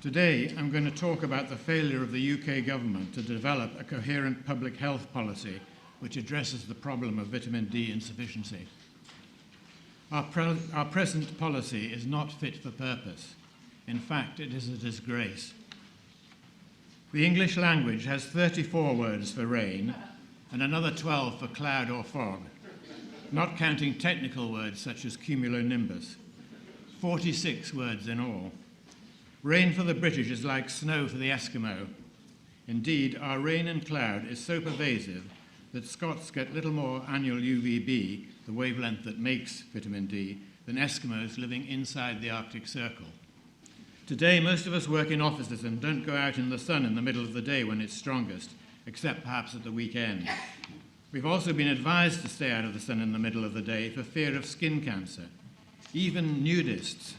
Today, I'm going to talk about the failure of the UK government to develop a coherent public health policy which addresses the problem of vitamin D insufficiency. Our present policy is not fit for purpose. In fact, it is a disgrace. The English language has 34 words for rain and another 12 for cloud or fog, not counting technical words such as cumulonimbus. 46 words in all. Rain for the British is like snow for the Eskimo. Indeed, our rain and cloud is so pervasive that Scots get little more annual UVB, the wavelength that makes vitamin D, than Eskimos living inside the Arctic Circle. Today, most of us work in offices and don't go out in the sun in the middle of the day when it's strongest, except perhaps at the weekend. We've also been advised to stay out of the sun in the middle of the day for fear of skin cancer. Even nudists,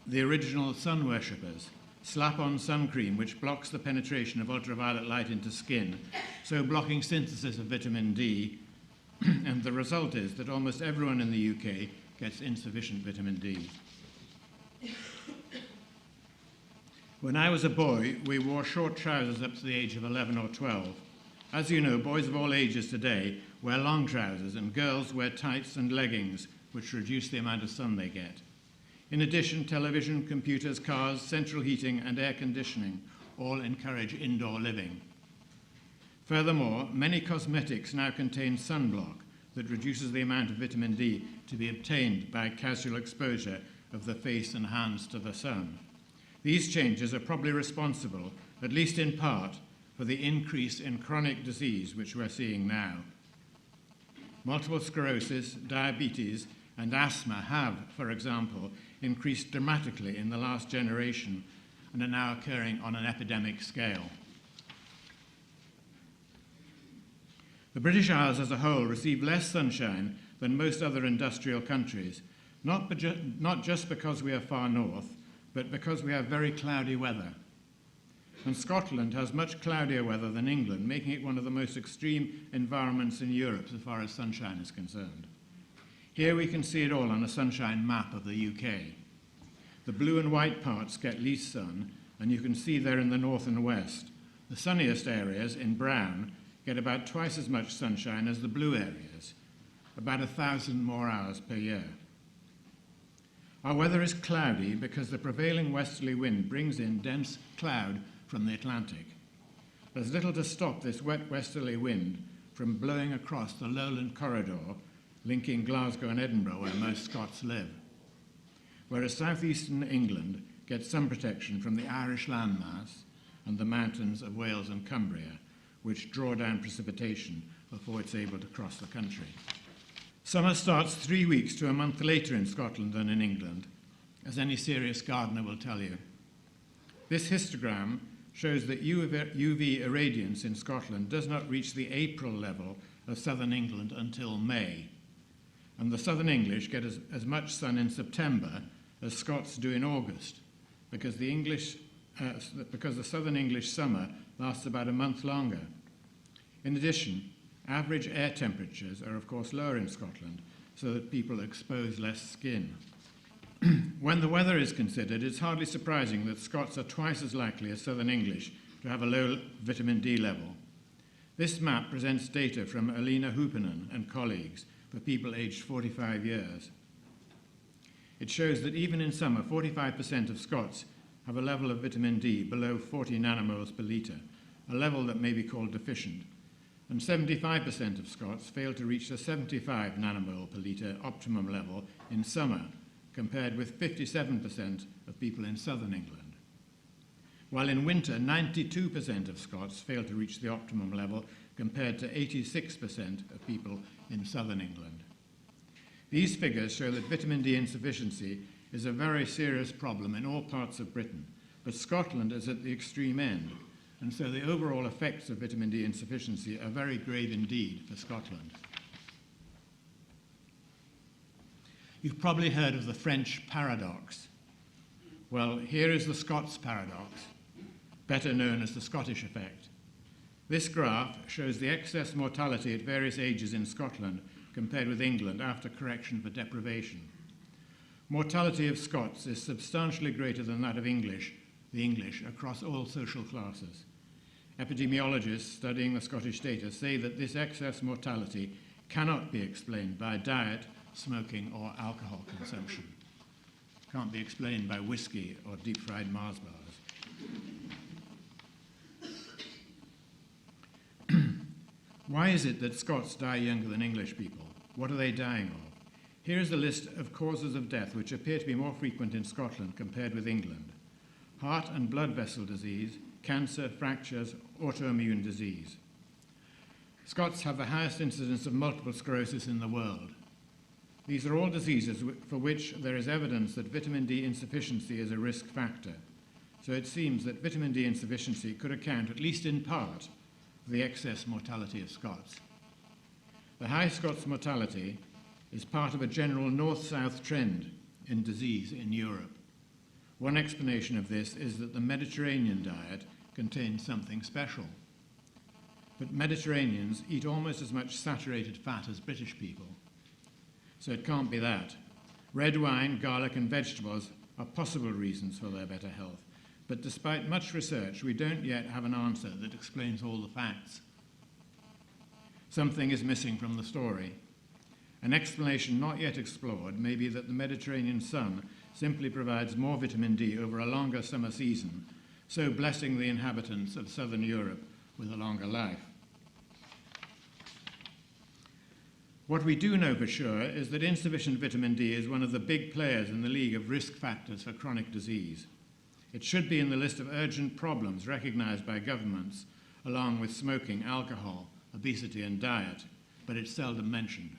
the original sun worshippers, slap on sun cream which blocks the penetration of ultraviolet light into skin, so blocking synthesis of vitamin D, and the result is that almost everyone in the UK gets insufficient vitamin D. When I was a boy, we wore short trousers up to the age of 11 or 12. As you know, boys of all ages today wear long trousers and girls wear tights and leggings, which reduce the amount of sun they get. In addition, television, computers, cars, central heating and air conditioning all encourage indoor living. Furthermore, many cosmetics now contain sunblock that reduces the amount of vitamin D to be obtained by casual exposure of the face and hands to the sun. These changes are probably responsible, at least in part, for the increase in chronic disease which we're seeing now. Multiple sclerosis, diabetes, and asthma have, for example, increased dramatically in the last generation and are now occurring on an epidemic scale. The British Isles as a whole receive less sunshine than most other industrial countries, not just because we are far north, but because we have very cloudy weather. And Scotland has much cloudier weather than England, making it one of the most extreme environments in Europe as far as sunshine is concerned. Here we can see it all on a sunshine map of the UK. The blue and white parts get least sun, and you can see there in the north and west. The sunniest areas, in brown, get about twice as much sunshine as the blue areas, about 1,000 more hours per year. Our weather is cloudy because the prevailing westerly wind brings in dense cloud from the Atlantic. There's little to stop this wet westerly wind from blowing across the lowland corridor linking Glasgow and Edinburgh, where most Scots live, whereas southeastern England gets some protection from the Irish landmass and the mountains of Wales and Cumbria, which draw down precipitation before it's able to cross the country. Summer starts 3 weeks to a month later in Scotland than in England, as any serious gardener will tell you. This histogram shows that UV irradiance in Scotland does not reach the April level of southern England until May. And the southern English get as much sun in September as Scots do in August, because the southern English summer lasts about a month longer. In addition, average air temperatures are of course lower in Scotland, so that people expose less skin. When the weather is considered, it's hardly surprising that Scots are twice as likely as southern English to have a low vitamin D level. This map presents data from Alina Huppinen and colleagues for people aged 45 years. It shows that even in summer, 45% of Scots have a level of vitamin D below 40 nanomoles per litre, a level that may be called deficient, and 75% of Scots fail to reach the 75 nanomole per litre optimum level in summer, compared with 57% of people in southern England. While in winter, 92% of Scots fail to reach the optimum level, compared to 86% of people in southern England. These figures show that vitamin D insufficiency is a very serious problem in all parts of Britain, but Scotland is at the extreme end, and so the overall effects of vitamin D insufficiency are very grave indeed for Scotland. You've probably heard of the French paradox. Well, here is the Scots paradox, better known as the Scottish effect. This graph shows the excess mortality at various ages in Scotland compared with England after correction for deprivation. Mortality of Scots is substantially greater than that of English the English, across all social classes. Epidemiologists studying the Scottish data say that this excess mortality cannot be explained by diet, smoking, or alcohol consumption. Can't be explained by whiskey or deep-fried Mars bars. Why is it that Scots die younger than English people? What are they dying of? Here is a list of causes of death which appear to be more frequent in Scotland compared with England. Heart and blood vessel disease, cancer, fractures, autoimmune disease. Scots have the highest incidence of multiple sclerosis in the world. These are all diseases for which there is evidence that vitamin D insufficiency is a risk factor. So it seems that vitamin D insufficiency could account, at least in part, for the excess mortality of Scots. The high Scots mortality is part of a general north-south trend in disease in Europe. One explanation of this is that the Mediterranean diet contains something special. But Mediterraneans eat almost as much saturated fat as British people. So it can't be that. Red wine, garlic, and vegetables are possible reasons for their better health. But despite much research, we don't yet have an answer that explains all the facts. Something is missing from the story. An explanation not yet explored may be that the Mediterranean sun simply provides more vitamin D over a longer summer season, so blessing the inhabitants of southern Europe with a longer life. What we do know for sure is that insufficient vitamin D is one of the big players in the league of risk factors for chronic disease. It should be in the list of urgent problems recognized by governments, along with smoking, alcohol, obesity, and diet, but it's seldom mentioned.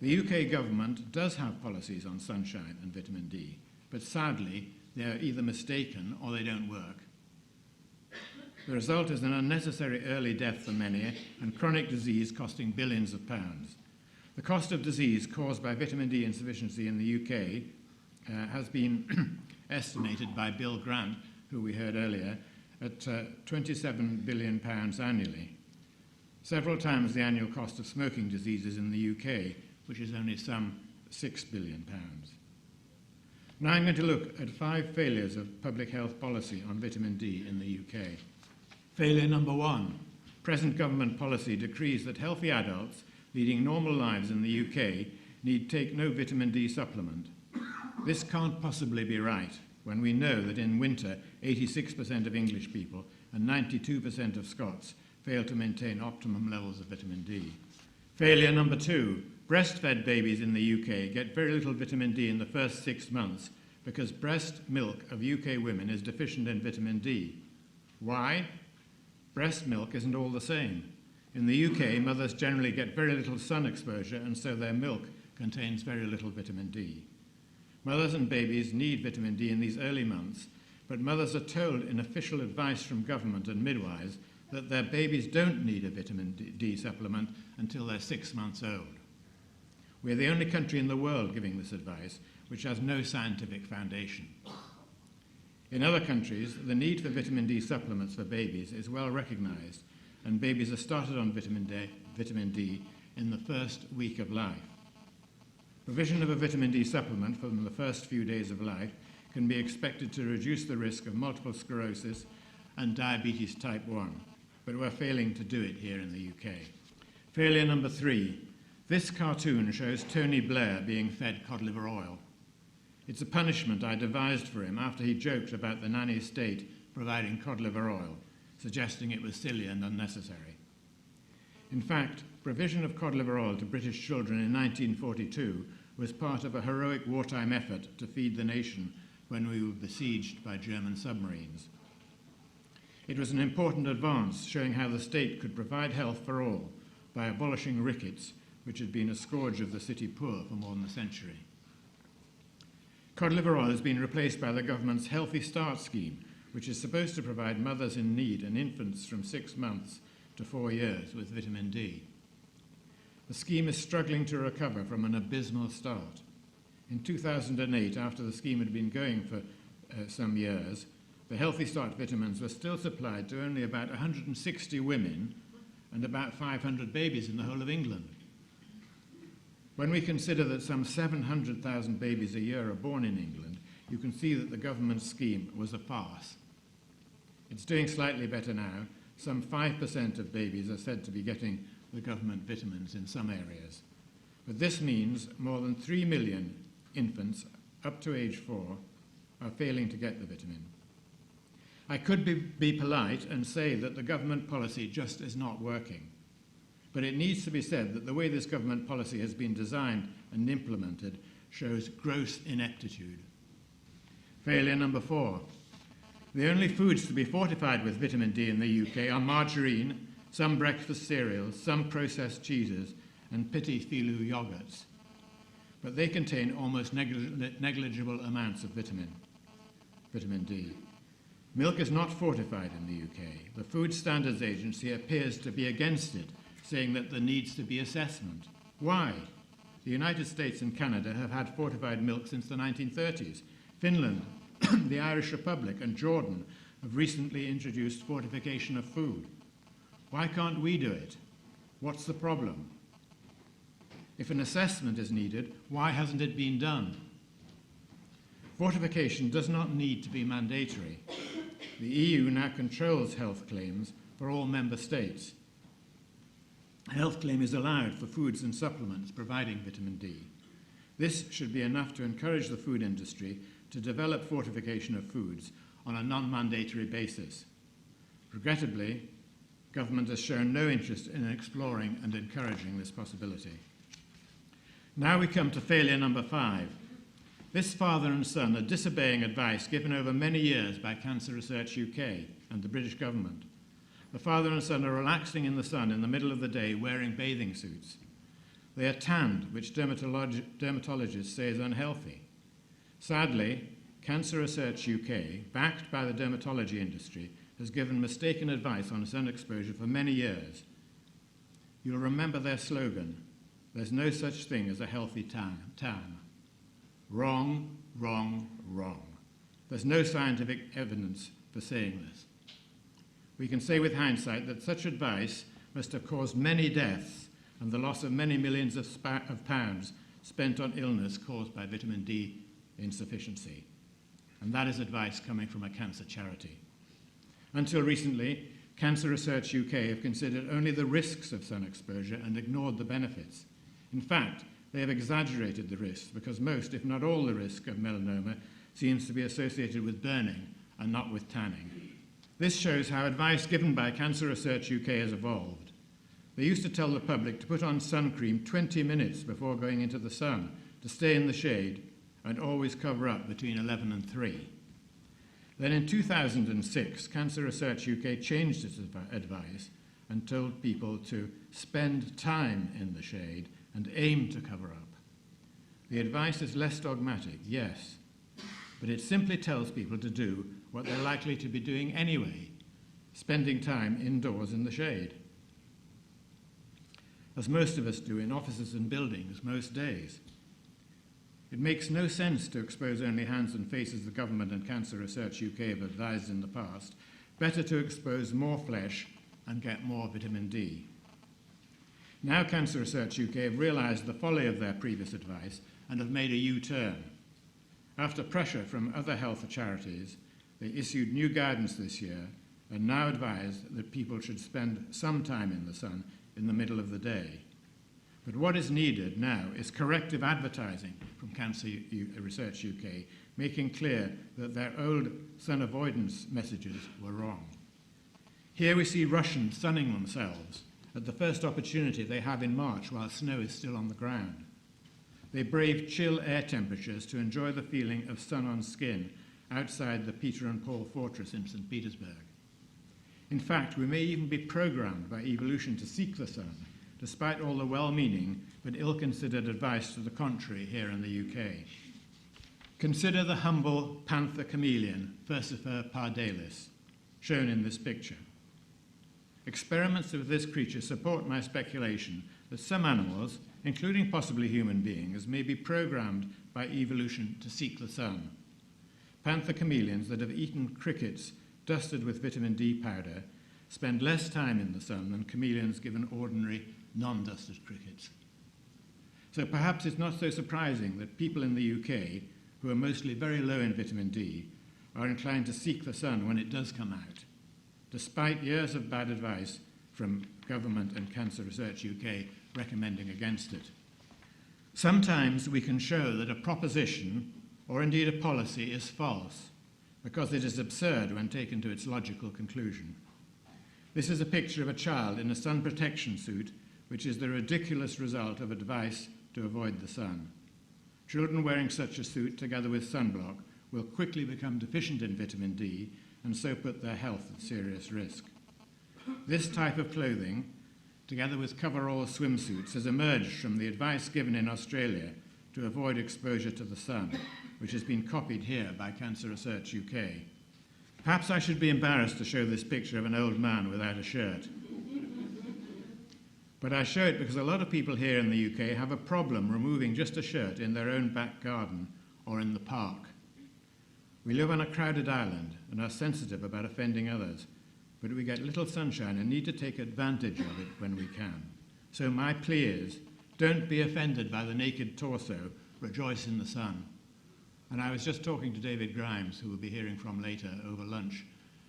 The UK government does have policies on sunshine and vitamin D, but sadly, they are either mistaken or they don't work. The result is an unnecessary early death for many and chronic disease costing billions of pounds. The cost of disease caused by vitamin D insufficiency in the UK has been estimated by Bill Grant, who we heard earlier, at £27 billion annually, several times the annual cost of smoking diseases in the UK, which is only some £6 billion. Now I'm going to look at 5 failures of public health policy on vitamin D in the UK. Failure number 1. Present government policy decrees that healthy adults leading normal lives in the UK need take no vitamin D supplement. This can't possibly be right when we know that in winter 86% of English people and 92% of Scots fail to maintain optimum levels of vitamin D. Failure number 2. Breastfed babies in the UK get very little vitamin D in the first 6 months because breast milk of UK women is deficient in vitamin D. Why? Breast milk isn't all the same. In the UK, mothers generally get very little sun exposure, and so their milk contains very little vitamin D. Mothers and babies need vitamin D in these early months, but mothers are told in official advice from government and midwives that their babies don't need a vitamin D supplement until they're 6 months old. We're the only country in the world giving this advice, which has no scientific foundation. In other countries, the need for vitamin D supplements for babies is well recognized, and babies are started on vitamin D in the first week of life. Provision of a vitamin D supplement from the first few days of life can be expected to reduce the risk of multiple sclerosis and diabetes type 1, but we're failing to do it here in the UK. Failure number 3. This cartoon shows Tony Blair being fed cod liver oil. It's a punishment I devised for him after he joked about the nanny state providing cod liver oil, suggesting it was silly and unnecessary. In fact, provision of cod liver oil to British children in 1942 was part of a heroic wartime effort to feed the nation when we were besieged by German submarines. It was an important advance showing how the state could provide health for all by abolishing rickets, which had been a scourge of the city poor for more than a century. Cod liver oil has been replaced by the government's Healthy Start scheme, which is supposed to provide mothers in need and infants from 6 months to 4 years with vitamin D. The scheme is struggling to recover from an abysmal start. In 2008, after the scheme had been going for some years, the Healthy Start vitamins were still supplied to only about 160 women and about 500 babies in the whole of England. When we consider that some 700,000 babies a year are born in England, you can see that the government scheme was a farce. It's doing slightly better now. Some 5% of babies are said to be getting the government vitamins in some areas. But this means more than 3 million infants up to age 4 are failing to get the vitamin. I could be polite and say that the government policy just is not working. But it needs to be said that the way this government policy has been designed and implemented shows gross ineptitude. Failure number 4. The only foods to be fortified with vitamin D in the UK are margarine, some breakfast cereals, some processed cheeses, and petit filou yogurts. But they contain almost negligible amounts of vitamin D. Milk is not fortified in the UK. The Food Standards Agency appears to be against it, saying that there needs to be assessment. Why? The United States and Canada have had fortified milk since the 1930s. Finland, the Irish Republic, and Jordan have recently introduced fortification of food. Why can't we do it? What's the problem? If an assessment is needed, why hasn't it been done? Fortification does not need to be mandatory. The EU now controls health claims for all member states. A health claim is allowed for foods and supplements providing vitamin D. This should be enough to encourage the food industry to develop fortification of foods on a non-mandatory basis. Regrettably, government has shown no interest in exploring and encouraging this possibility. Now we come to failure number 5. This father and son are disobeying advice given over many years by Cancer Research UK and the British government. The father and son are relaxing in the sun in the middle of the day wearing bathing suits. They are tanned, which dermatologists say is unhealthy. Sadly, Cancer Research UK, backed by the dermatology industry, has given mistaken advice on sun exposure for many years. You'll remember their slogan, "There's no such thing as a healthy tan." Wrong, wrong, wrong. There's no scientific evidence for saying this. We can say with hindsight that such advice must have caused many deaths and the loss of many millions of pounds spent on illness caused by vitamin D insufficiency. And that is advice coming from a cancer charity. Until recently, Cancer Research UK have considered only the risks of sun exposure and ignored the benefits. In fact, they have exaggerated the risks because most, if not all, the risk of melanoma seems to be associated with burning and not with tanning. This shows how advice given by Cancer Research UK has evolved. They used to tell the public to put on sun cream 20 minutes before going into the sun, to stay in the shade, and always cover up between 11 and 3. Then in 2006, Cancer Research UK changed its advice and told people to spend time in the shade and aim to cover up. The advice is less dogmatic, yes, but it simply tells people to do what they're likely to be doing anyway, spending time indoors in the shade, as most of us do in offices and buildings most days. It makes no sense to expose only hands and faces the government and Cancer Research UK have advised in the past. Better to expose more flesh and get more vitamin D. Now Cancer Research UK have realised the folly of their previous advice and have made a U-turn. After pressure from other health charities, they issued new guidance this year and now advise that people should spend some time in the sun in the middle of the day. But what is needed now is corrective advertising from Cancer Research UK, making clear that their old sun avoidance messages were wrong. Here we see Russians sunning themselves at the first opportunity they have in March while snow is still on the ground. They brave chill air temperatures to enjoy the feeling of sun on skin outside the Peter and Paul Fortress in St. Petersburg. In fact, we may even be programmed by evolution to seek the sun, despite all the well-meaning but ill-considered advice to the contrary here in the UK. Consider the humble panther chameleon, Furcifer pardalis, shown in this picture. Experiments with this creature support my speculation that some animals, including possibly human beings, may be programmed by evolution to seek the sun. Panther chameleons that have eaten crickets dusted with vitamin D powder spend less time in the sun than chameleons given ordinary non-dusted crickets. So perhaps it's not so surprising that people in the UK who are mostly very low in vitamin D, are inclined to seek the sun when it does come out, despite years of bad advice from government and Cancer Research UK recommending against it. Sometimes we can show that a proposition, or indeed a policy, is false, because it is absurd when taken to its logical conclusion. This is a picture of a child in a sun protection suit, which is the ridiculous result of advice to avoid the sun. Children wearing such a suit, together with sunblock, will quickly become deficient in vitamin D and so put their health at serious risk. This type of clothing, together with coverall swimsuits, has emerged from the advice given in Australia to avoid exposure to the sun, which has been copied here by Cancer Research UK. Perhaps I should be embarrassed to show this picture of an old man without a shirt. But I show it because a lot of people here in the UK have a problem removing just a shirt in their own back garden or in the park. We live on a crowded island and are sensitive about offending others, but we get little sunshine and need to take advantage of it when we can. So my plea is, don't be offended by the naked torso, rejoice in the sun. And I was just talking to David Grimes, who we'll be hearing from later over lunch,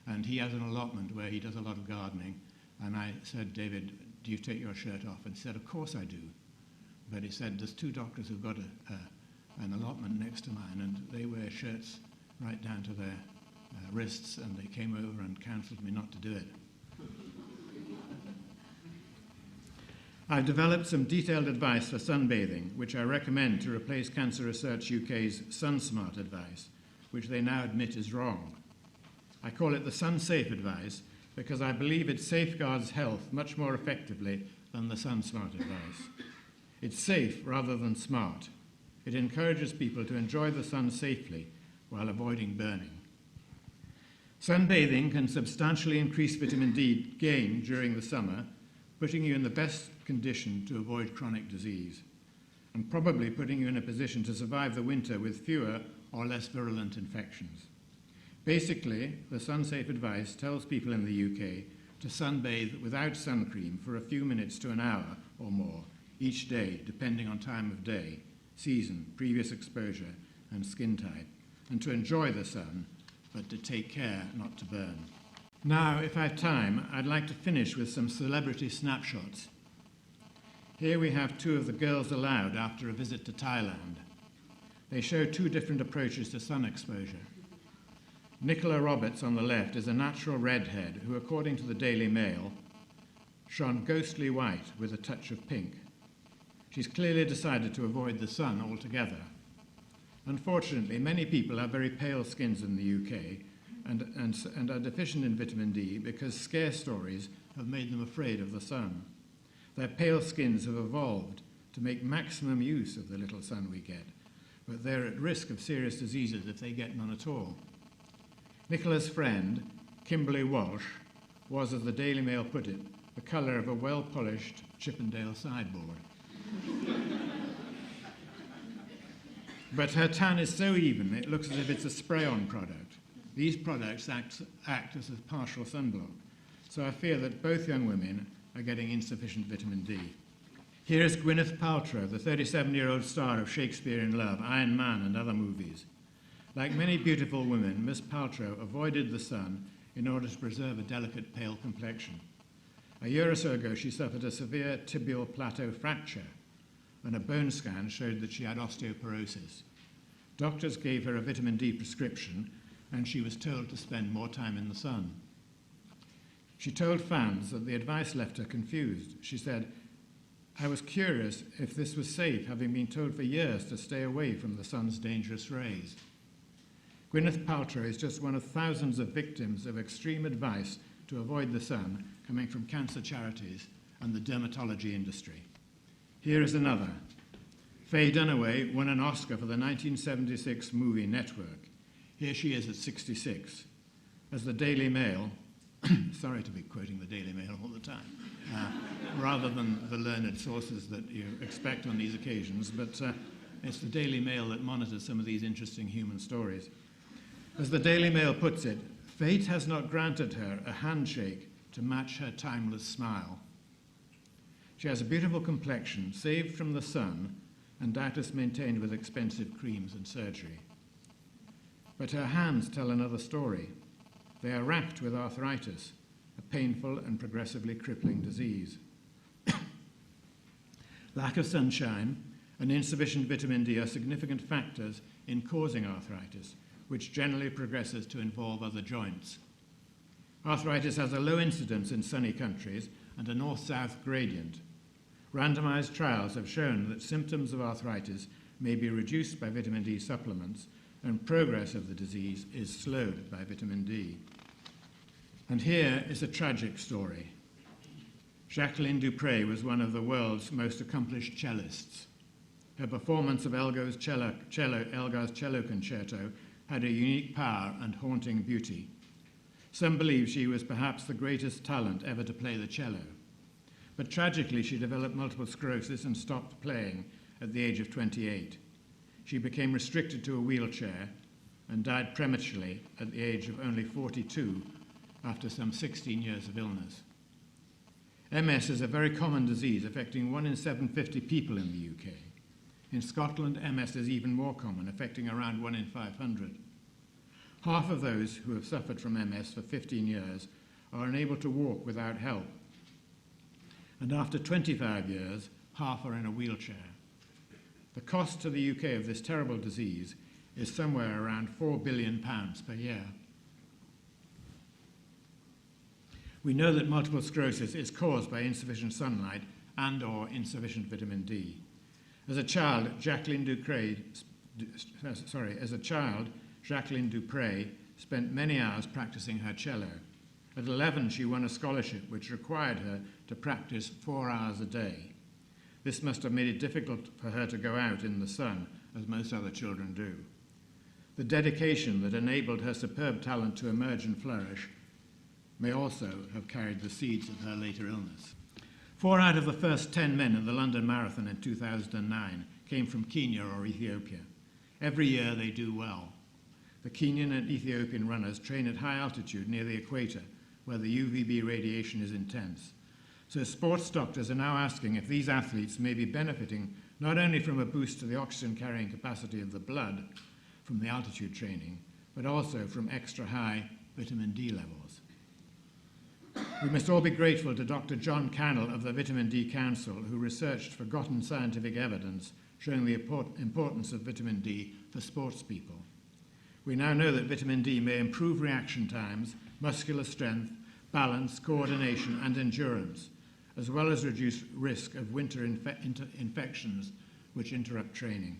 and he has an allotment where he does a lot of gardening. And I said, David, do you take your shirt off? And he said, of course I do. But he said, there's two doctors who've got an allotment next to mine, and they wear shirts right down to their wrists, and they came over and counselled me not to do it. I've developed some detailed advice for sunbathing, which I recommend to replace Cancer Research UK's SunSmart advice, which they now admit is wrong. I call it the sun-safe advice because I believe it safeguards health much more effectively than the SunSmart advice. It's safe rather than smart. It encourages people to enjoy the sun safely while avoiding burning. Sunbathing can substantially increase vitamin D gain during the summer, putting you in the best condition to avoid chronic disease, and probably putting you in a position to survive the winter with fewer or less virulent infections. Basically, the sun-safe advice tells people in the UK to sunbathe without sun cream for a few minutes to an hour or more each day, depending on time of day, season, previous exposure, and skin type, and to enjoy the sun, but to take care not to burn. Now, if I have time, I'd like to finish with some celebrity snapshots. Here we have two of the girls allowed after a visit to Thailand. They show two different approaches to sun exposure. Nicola Roberts on the left is a natural redhead who, according to the Daily Mail, shone ghostly white with a touch of pink. She's clearly decided to avoid the sun altogether. Unfortunately, many people have very pale skins in the UK and are deficient in vitamin D because scare stories have made them afraid of the sun. Their pale skins have evolved to make maximum use of the little sun we get, but they're at risk of serious diseases if they get none at all. Nicola's friend, Kimberly Walsh, was, as the Daily Mail put it, the colour of a well-polished Chippendale sideboard. But her tan is so even, it looks as if it's a spray-on product. These products act as a partial sunblock, so I fear that both young women are getting insufficient vitamin D. Here is Gwyneth Paltrow, the 37-year-old star of Shakespeare in Love, Iron Man, and other movies. Like many beautiful women, Miss Paltrow avoided the sun in order to preserve a delicate, pale complexion. A year or so ago, she suffered a severe tibial plateau fracture, and a bone scan showed that she had osteoporosis. Doctors gave her a vitamin D prescription, and she was told to spend more time in the sun. She told fans that the advice left her confused. She said, "I was curious if this was safe, having been told for years to stay away from the sun's dangerous rays." Gwyneth Paltrow is just one of thousands of victims of extreme advice to avoid the sun coming from cancer charities and the dermatology industry. Here is another. Faye Dunaway won an Oscar for the 1976 movie Network. Here she is at 66. As the Daily Mail, sorry to be quoting the Daily Mail all the time, rather than the learned sources that you expect on these occasions, but it's the Daily Mail that monitors some of these interesting human stories. As the Daily Mail puts it, fate has not granted her a handshake to match her timeless smile. She has a beautiful complexion, saved from the sun, and doubtless maintained with expensive creams and surgery. But her hands tell another story. They are racked with arthritis, a painful and progressively crippling disease. Lack of sunshine and insufficient vitamin D are significant factors in causing arthritis, which generally progresses to involve other joints. Arthritis has a low incidence in sunny countries and a north-south gradient. Randomized trials have shown that symptoms of arthritis may be reduced by vitamin D supplements, and progress of the disease is slowed by vitamin D. And here is a tragic story. Jacqueline Dupre was one of the world's most accomplished cellists. Her performance of Elgar's cello concerto had a unique power and haunting beauty. Some believe she was perhaps the greatest talent ever to play the cello. But tragically, she developed multiple sclerosis and stopped playing at the age of 28. She became restricted to a wheelchair and died prematurely at the age of only 42 after some 16 years of illness. MS is a very common disease affecting 1 in 750 people in the UK. In Scotland, MS is even more common, affecting around 1 in 500. Half of those who have suffered from MS for 15 years are unable to walk without help. And after 25 years, half are in a wheelchair. The cost to the UK of this terrible disease is somewhere around £4 billion per year. We know that multiple sclerosis is caused by insufficient sunlight and or insufficient vitamin D. As a child, Jacqueline Dupre spent many hours practicing her cello. At 11, she won a scholarship which required her to practice 4 hours a day. This must have made it difficult for her to go out in the sun, as most other children do. The dedication that enabled her superb talent to emerge and flourish may also have carried the seeds of her later illness. 4 out of the first 10 men in the London Marathon in 2009 came from Kenya or Ethiopia. Every year they do well. The Kenyan and Ethiopian runners train at high altitude near the equator, where the UVB radiation is intense. So sports doctors are now asking if these athletes may be benefiting not only from a boost to the oxygen-carrying capacity of the blood from the altitude training, but also from extra high vitamin D levels. We must all be grateful to Dr. John Cannell of the Vitamin D Council, who researched forgotten scientific evidence showing the importance of vitamin D for sports people. We now know that vitamin D may improve reaction times, muscular strength, balance, coordination, and endurance, as well as reduce risk of winter infections which interrupt training.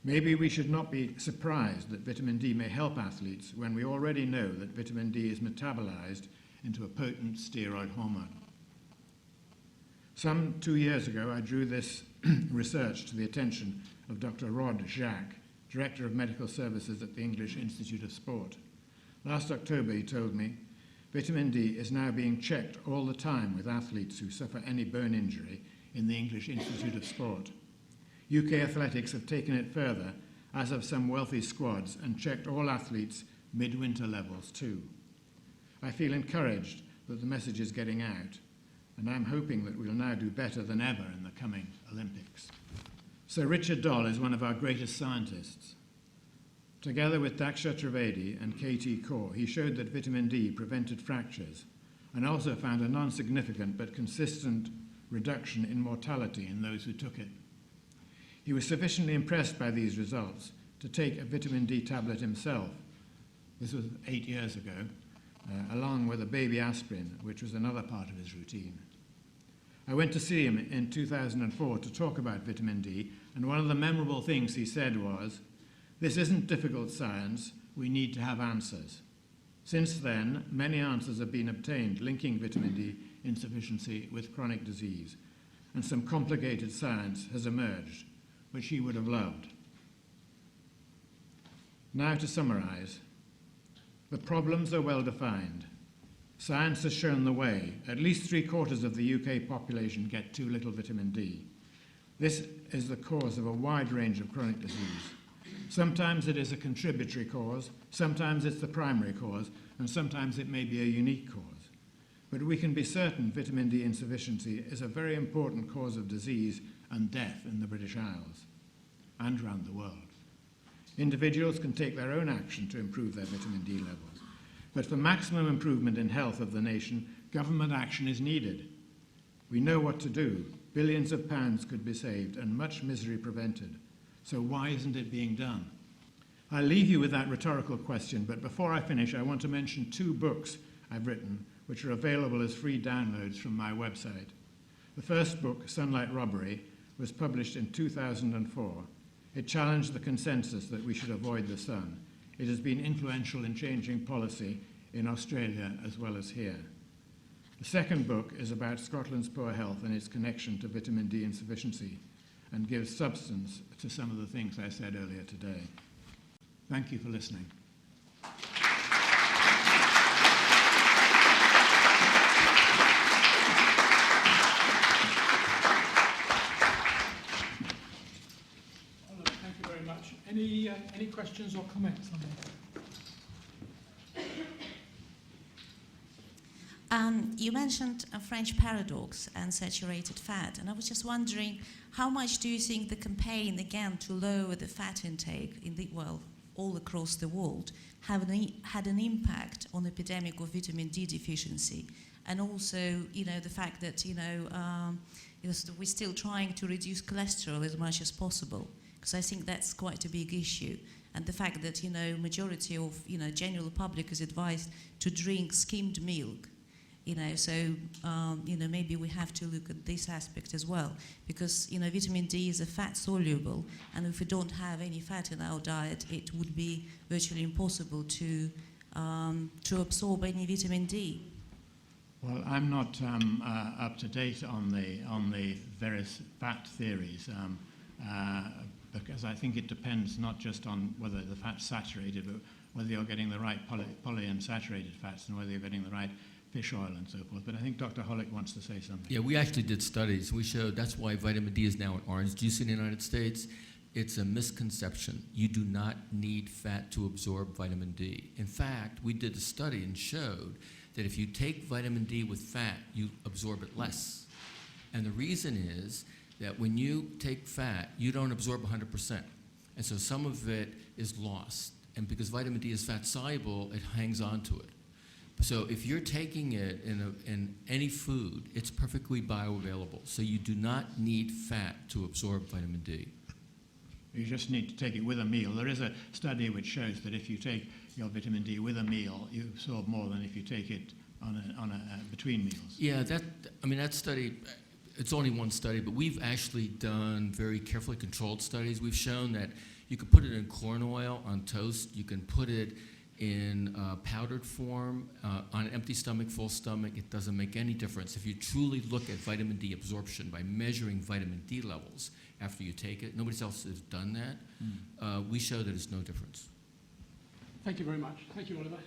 Maybe we should not be surprised that vitamin D may help athletes when we already know that vitamin D is metabolized into a potent steroid hormone. Some 2 years ago, I drew this research to the attention of Dr. Rod Jacques, Director of Medical Services at the English Institute of Sport. Last October, he told me, vitamin D is now being checked all the time with athletes who suffer any bone injury in the English Institute of Sport. UK athletics have taken it further, as have some wealthy squads, and checked all athletes' midwinter levels too. I feel encouraged that the message is getting out, and I'm hoping that we'll now do better than ever in the coming Olympics. Sir Richard Doll is one of our greatest scientists. Together with Daksha Trivedi and K.T. Kaur, he showed that vitamin D prevented fractures and also found a non-significant but consistent reduction in mortality in those who took it. He was sufficiently impressed by these results to take a vitamin D tablet himself. This was 8 years ago, along with a baby aspirin, which was another part of his routine. I went to see him in 2004 to talk about vitamin D, and one of the memorable things he said was, "This isn't difficult science, we need to have answers." Since then, many answers have been obtained linking vitamin D insufficiency with chronic disease, and some complicated science has emerged, which he would have loved. Now to summarize. The problems are well defined. Science has shown the way. At least 3/4 of the UK population get too little vitamin D. This is the cause of a wide range of chronic disease. Sometimes it is a contributory cause, sometimes it's the primary cause, and sometimes it may be a unique cause. But we can be certain vitamin D insufficiency is a very important cause of disease and death in the British Isles and around the world. Individuals can take their own action to improve their vitamin D levels. But for maximum improvement in health of the nation, government action is needed. We know what to do. Billions of pounds could be saved and much misery prevented. So why isn't it being done? I'll leave you with that rhetorical question, but before I finish, I want to mention 2 books I've written, which are available as free downloads from my website. The first book, Sunlight Robbery, was published in 2004. It challenged the consensus that we should avoid the sun. It has been influential in changing policy in Australia as well as here. The second book is about Scotland's poor health and its connection to vitamin D insufficiency, and gives substance to some of the things I said earlier today. Thank you for listening. Thank you very much. Any questions or comments on that? You mentioned a French paradox and saturated fat, and I was just wondering, how much do you think the campaign, again, to lower the fat intake in the, well, all across the world, had an impact on the epidemic of vitamin D deficiency? And also, you know, the fact that, we're still trying to reduce cholesterol as much as possible, because I think that's quite a big issue. And the fact that, majority of, general public is advised to drink skimmed milk. Maybe we have to look at this aspect as well, because vitamin D is a fat soluble, and if we don't have any fat in our diet, it would be virtually impossible to absorb any vitamin D. Well, I'm not up to date on the various fat theories, because I think it depends not just on whether the fat's saturated, but whether you're getting the right polyunsaturated fats and whether you're getting the right fish oil and so forth. But I think Dr. Hollick wants to say something. Yeah, we actually did studies. We showed that's why vitamin D is now in orange juice in the United States. It's a misconception. You do not need fat to absorb vitamin D. In fact, we did a study and showed that if you take vitamin D with fat, you absorb it less. And the reason is that when you take fat, you don't absorb 100%. And so some of it is lost. And because vitamin D is fat soluble, it hangs on to it. So if you're taking it in any food, it's perfectly bioavailable. So you do not need fat to absorb vitamin D. You just need to take it with a meal. There is a study which shows that if you take your vitamin D with a meal, you absorb more than if you take it between meals. Yeah, that study, it's only one study, but we've actually done very carefully controlled studies. We've shown that you can put it in corn oil on toast. You can put it in powdered form, on an empty stomach, full stomach. It doesn't make any difference. If you truly look at vitamin D absorption by measuring vitamin D levels after you take it, nobody else has done that. We show that it's no difference. Thank you very much. Thank you, Oliver.